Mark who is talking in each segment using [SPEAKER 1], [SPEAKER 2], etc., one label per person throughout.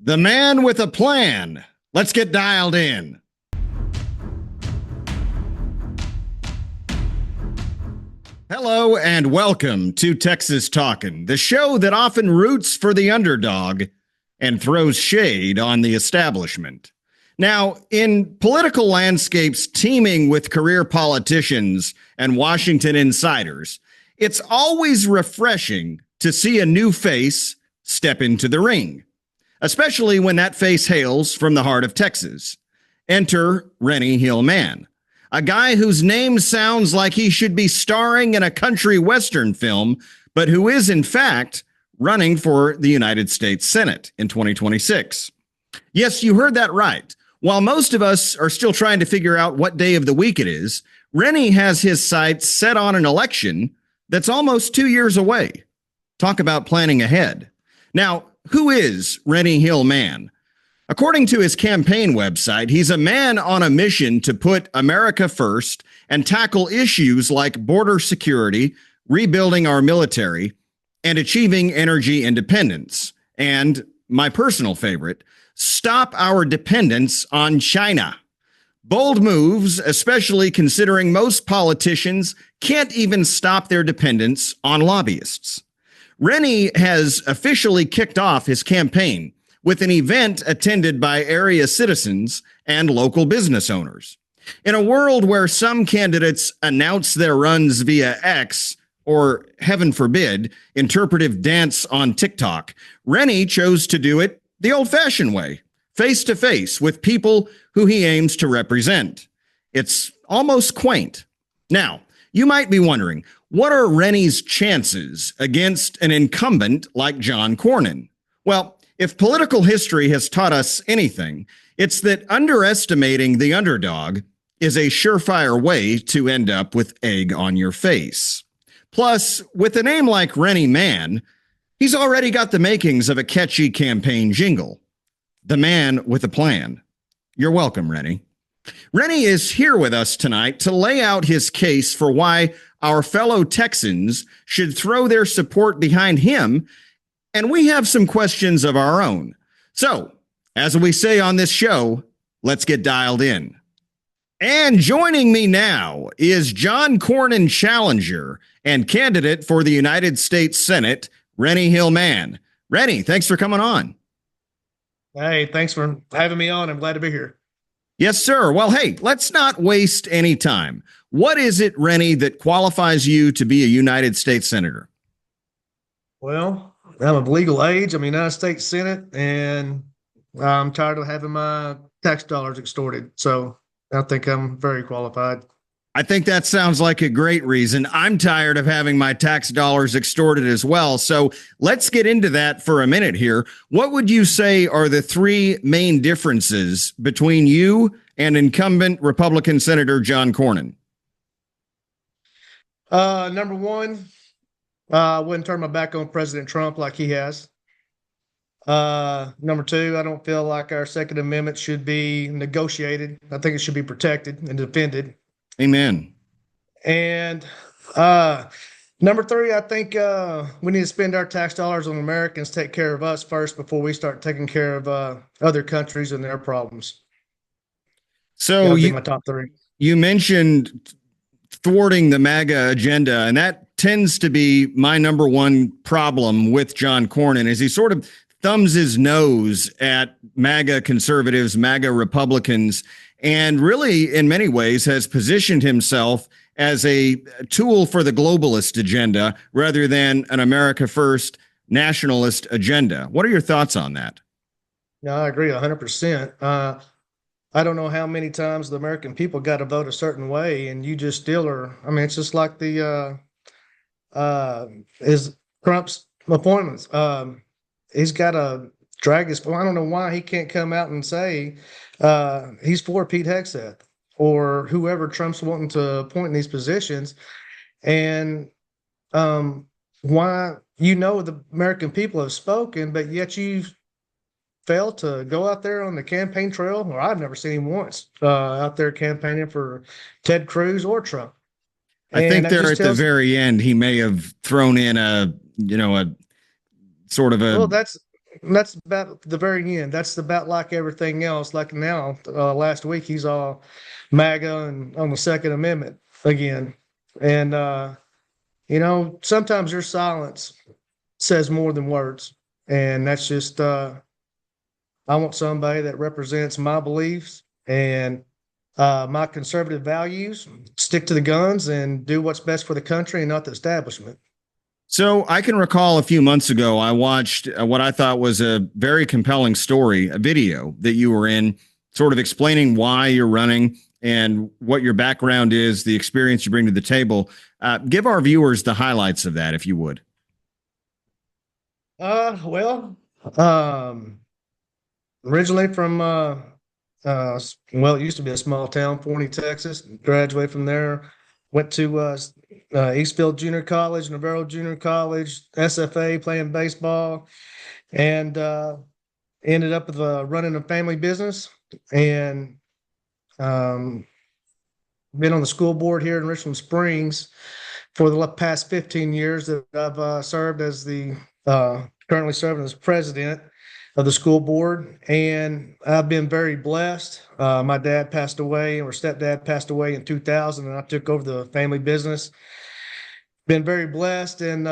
[SPEAKER 1] The man with a plan. Let's get dialed in. Hello and welcome to Texas Talkin, the show that often roots for the underdog and throws shade on the establishment. Now, in political landscapes teeming with career politicians and Washington insiders, it's always refreshing to see a new face step into the ring, especially when that face hails from the heart of Texas. Enter Rennie Hill Mann, a guy whose name sounds like he should be starring in a country western film, but who is, in fact, running for the United States Senate in 2026. Yes, you heard that right. While most of us are still trying to figure out what day of the week it is, Rennie has his sights set on an election that's almost 2 years away. Talk about planning ahead. Now, who is Rennie Hill Mann? According to his campaign website, he's a man on a mission to put America first and tackle issues like border security, rebuilding our military, and achieving energy independence. And my personal favorite, stop our dependence on China. Bold moves, especially considering most politicians can't even stop their dependence on lobbyists. Rennie has officially kicked off his campaign with an event attended by area citizens and local business owners. In a world where some candidates announce their runs via X, or heaven forbid, interpretive dance on TikTok, Rennie chose to do it the old-fashioned way, face-to-face with people who he aims to represent. It's almost quaint. Now, you might be wondering, what are Rennie's chances against an incumbent like John Cornyn? Well, if political history has taught us anything, it's that underestimating the underdog is a surefire way to end up with egg on your face. Plus, with a name like Rennie Mann, he's already got the makings of a catchy campaign jingle. The man with a plan. You're welcome, Rennie. Rennie is here with us tonight to lay out his case for why our fellow Texans should throw their support behind him, and we have some questions of our own. So, as we say on this show, let's get dialed in. And joining me now is John Cornyn challenger and candidate for the United States Senate, Rennie Hill Mann. Rennie, thanks for coming on.
[SPEAKER 2] Hey, thanks for having me on. I'm glad to be here.
[SPEAKER 1] Yes, sir. Well, hey, let's not waste any time. What is it, Rennie, that qualifies you to be a United States Senator?
[SPEAKER 2] Well, I'm of legal age. I'm a United States Senate, and I'm tired of having my tax dollars extorted. So I think I'm very qualified.
[SPEAKER 1] I think that sounds like a great reason. I'm tired of having my tax dollars extorted as well. So let's get into that for a minute here. What would you say are the three main differences between you and incumbent Republican Senator John Cornyn?
[SPEAKER 2] Number one, I wouldn't turn my back on President Trump like he has. Number two, I don't feel like our Second Amendment should be negotiated. I think it should be protected and defended.
[SPEAKER 1] Amen.
[SPEAKER 2] And number three, I think we need to spend our tax dollars on Americans, take care of us first before we start taking care of other countries and their problems.
[SPEAKER 1] So
[SPEAKER 2] my top three.
[SPEAKER 1] You mentioned thwarting the MAGA agenda, and that tends to be my number one problem with John Cornyn, is he sort of thumbs his nose at MAGA conservatives, MAGA Republicans, and really, in many ways, has positioned himself as a tool for the globalist agenda rather than an America First nationalist agenda. What are your thoughts on that?
[SPEAKER 2] No, I agree 100%. I don't know how many times the American people got to vote a certain way, and you just still are. I mean, it's just like the is Trump's appointments. He's got to drag his. I don't know why he can't come out and say he's for Pete Hegseth or whoever Trump's wanting to appoint in these positions, and why the American people have spoken, but yet you failed to go out there on the campaign trail, or I've never seen him once out there campaigning for Ted Cruz or Trump.
[SPEAKER 1] I think there at the very end, he may have thrown in a sort of a.
[SPEAKER 2] Well, that's And that's about the very end. That's about like everything else. Like now, last week, he's all MAGA and on the Second Amendment again. And, sometimes your silence says more than words. And that's just, I want somebody that represents my beliefs and my conservative values, stick to the guns and do what's best for the country and not the establishment.
[SPEAKER 1] So I can recall a few months ago, I watched what I thought was a very compelling story, a video that you were in, sort of explaining why you're running and what your background is, the experience you bring to the table. Give our viewers the highlights of that, if you would.
[SPEAKER 2] Well, originally from it used to be a small town, Forney, Texas. Graduated from there, went to Eastfield Junior College, Navarro Junior College, SFA, playing baseball, and ended up with running a family business, and been on the school board here in Richland Springs for the past 15 years that I've served as the currently serving as president of the school board, and I've been very blessed. My dad passed away, or stepdad passed away in 2000, and I took over the family business. Been very blessed, and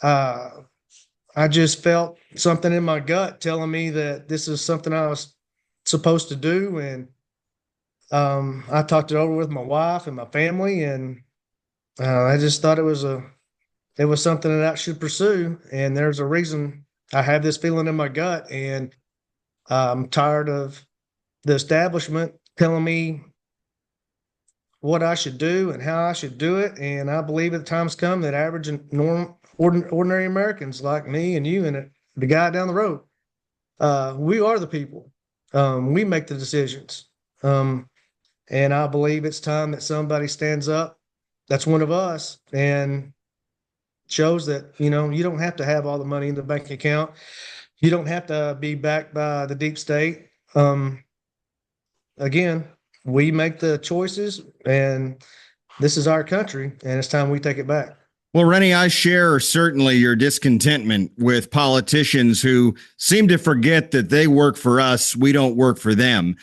[SPEAKER 2] I just felt something in my gut telling me that this is something I was supposed to do, and I talked it over with my wife and my family, and I just thought it was something that I should pursue, and there's a reason. I have this feeling in my gut, and I'm tired of the establishment telling me what I should do and how I should do it. And I believe the time's come that average and ordinary Americans like me and you and the guy down the road, we are the people. We make the decisions. And I believe it's time that somebody stands up. That's one of us, and shows that, you don't have to have all the money in the bank account. You don't have to be backed by the deep state. Again, we make the choices, and this is our country, and it's time we take it back.
[SPEAKER 1] Well, Rennie, I share certainly your discontentment with politicians who seem to forget that they work for us. We don't work for them.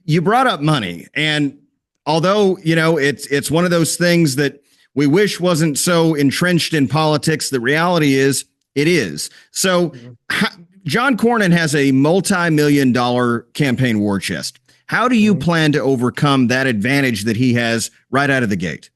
[SPEAKER 1] You brought up money, and although, it's one of those things that we wish wasn't so entrenched in politics, the reality is it is. So John Cornyn has a multi-million-dollar campaign war chest. How do you plan to overcome that advantage that he has right out of the gate?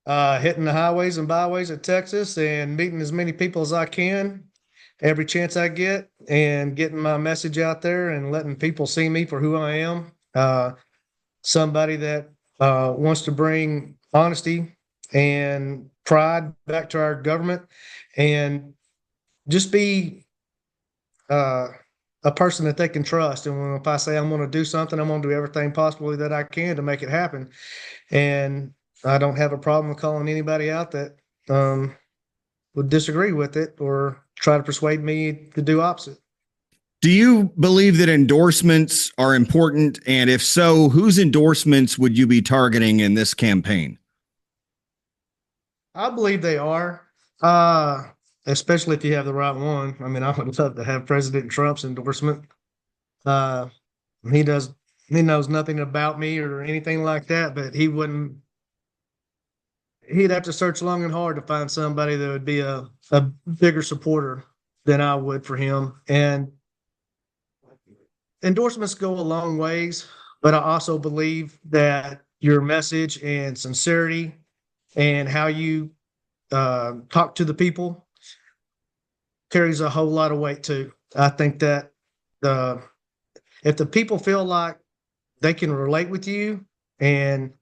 [SPEAKER 2] Hitting the highways and byways of Texas and meeting as many people as I can every chance I get, and getting my message out there and letting people see me for who I am. Somebody that wants to bring honesty and pride back to our government, and just be a person that they can trust. And if I say I'm going to do something, I'm going to do everything possibly that I can to make it happen. And I don't have a problem calling anybody out that would disagree with it or try to persuade me to do opposite.
[SPEAKER 1] Do you believe that endorsements are important? And if so, whose endorsements would you be targeting in this campaign?
[SPEAKER 2] I believe they are, especially if you have the right one. I mean, I would love to have President Trump's endorsement. He knows nothing about me or anything like that, but he'd have to search long and hard to find somebody that would be a bigger supporter than I would for him. And endorsements go a long ways, but I also believe that your message and sincerity and how you talk to the people carries a whole lot of weight too. I think that if the people feel like they can relate with you and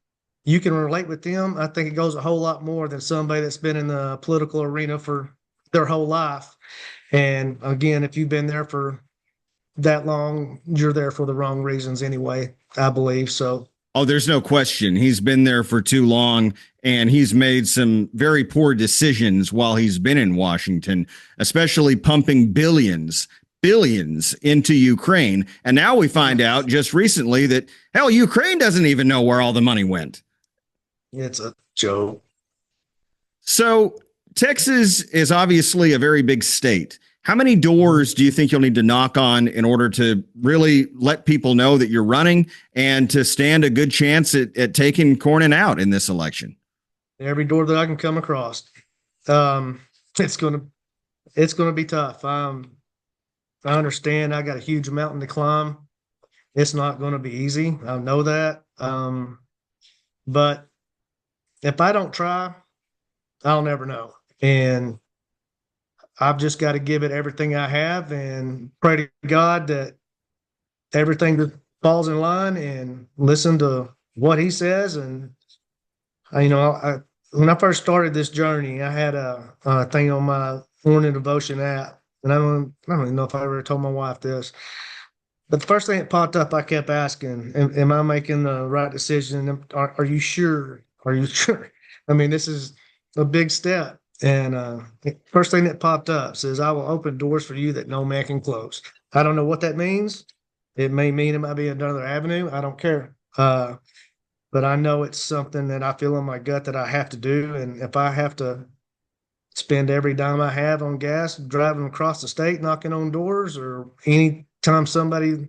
[SPEAKER 2] you can relate with them, I think it goes a whole lot more than somebody that's been in the political arena for their whole life. And again, if you've been there for that long, you're there for the wrong reasons anyway, I believe. So
[SPEAKER 1] oh, there's no question. He's been there for too long, and he's made some very poor decisions while he's been in Washington, especially pumping billions into Ukraine. And now we find out just recently that, hell, Ukraine doesn't even know where all the money went.
[SPEAKER 2] It's a joke.
[SPEAKER 1] So Texas is obviously a very big state. How many doors do you think you'll need to knock on in order to really let people know that you're running and to stand a good chance at taking Cornyn out in this election?
[SPEAKER 2] Every door that I can come across. It's gonna be tough. I understand I got a huge mountain to climb. It's not going to be easy. I know that. But if I don't try, I'll never know. And I've just got to give it everything I have and pray to God that everything that falls in line and listen to what he says. And when I first started this journey, I had a thing on my morning devotion app, and I don't even know if I ever told my wife this. But the first thing that popped up, I kept asking, am I making the right decision? Are you sure? Are you sure? I mean, this is a big step. And first thing that popped up says, I will open doors for you that no man can close. I don't know what that means. It may mean it might be another avenue. I don't care. But I know it's something that I feel in my gut that I have to do. And if I have to spend every dime I have on gas, driving across the state, knocking on doors, or any time somebody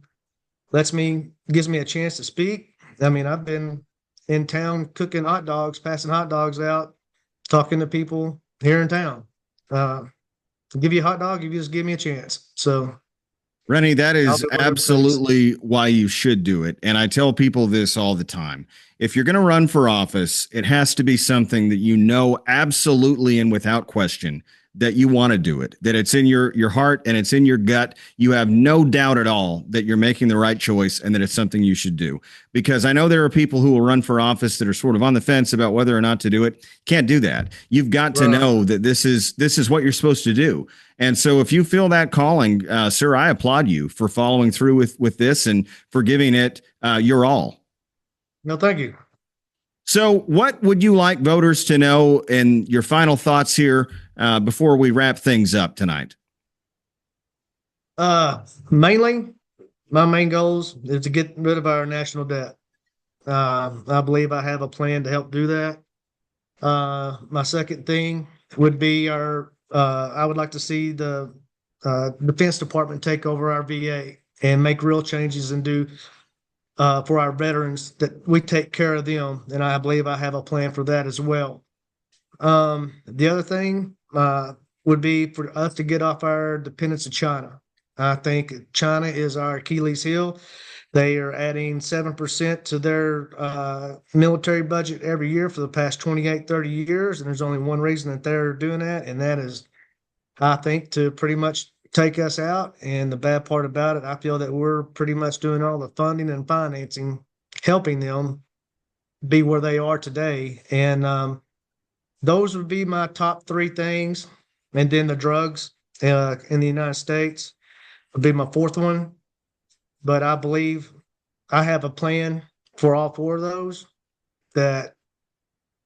[SPEAKER 2] gives me a chance to speak. I mean, I've been in town cooking hot dogs, passing hot dogs out, talking to people here in town. Give you a hot dog, if you just give me a chance. So,
[SPEAKER 1] Rennie, that is absolutely why you should do it. And I tell people this all the time. If you're going to run for office, it has to be something that you know absolutely and without question that you want to do it, that it's in your heart and it's in your gut. You have no doubt at all that you're making the right choice and that it's something you should do. Because I know there are people who will run for office that are sort of on the fence about whether or not to do it. Can't do that. You've got to know that this is what you're supposed to do. And so if you feel that calling, sir, I applaud you for following through with this and for giving it your all.
[SPEAKER 2] No, thank you.
[SPEAKER 1] So what would you like voters to know in your final thoughts here before we wrap things up tonight?
[SPEAKER 2] Mainly, my main goals is to get rid of our national debt. I believe I have a plan to help do that. My second thing would be I would like to see the Defense Department take over our VA and make real changes and do for our veterans, that we take care of them. And I believe I have a plan for that as well. The other thing would be for us to get off our dependence of China. I think China is our Achilles heel. They are adding 7% to their military budget every year for the past 28, 30 years. And there's only one reason that they're doing that. And that is, I think, to pretty much take us out. And the bad part about it, I feel that we're pretty much doing all the funding and financing, helping them be where they are today. And those would be my top three things. And then the drugs in the United States would be my fourth one. But I believe I have a plan for all four of those that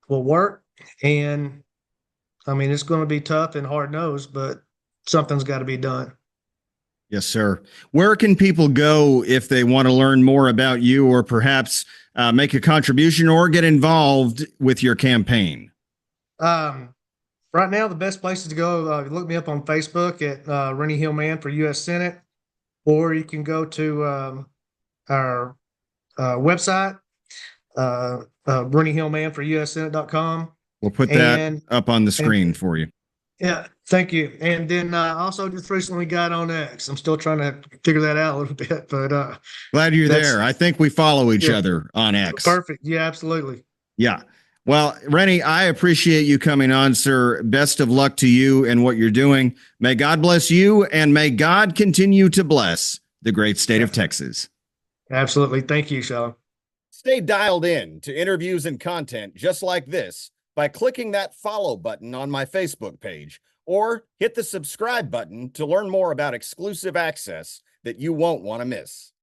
[SPEAKER 2] will work. And I mean, it's going to be tough and hard-nosed, but something's got to be done.
[SPEAKER 1] Yes, sir. Where can people go if they want to learn more about you or perhaps make a contribution or get involved with your campaign?
[SPEAKER 2] Right now, the best place to go, look me up on Facebook at Rennie Hill Mann for U.S. Senate, or you can go to our website, Rennie Hill Mann for USSenate.com.
[SPEAKER 1] We'll put that up on the screen for you.
[SPEAKER 2] Yeah, thank you. And then also just recently got on X. I'm still trying to figure that out a little bit, but
[SPEAKER 1] glad you're there. I think we follow each other on X.
[SPEAKER 2] Perfect. Yeah, absolutely.
[SPEAKER 1] Yeah. Well, Rennie, I appreciate you coming on, sir. Best of luck to you and what you're doing. May God bless you, and may God continue to bless the great state of Texas.
[SPEAKER 2] Absolutely. Thank you, Sean.
[SPEAKER 1] Stay dialed in to interviews and content just like this by clicking that follow button on my Facebook page, or hit the subscribe button to learn more about exclusive access that you won't want to miss.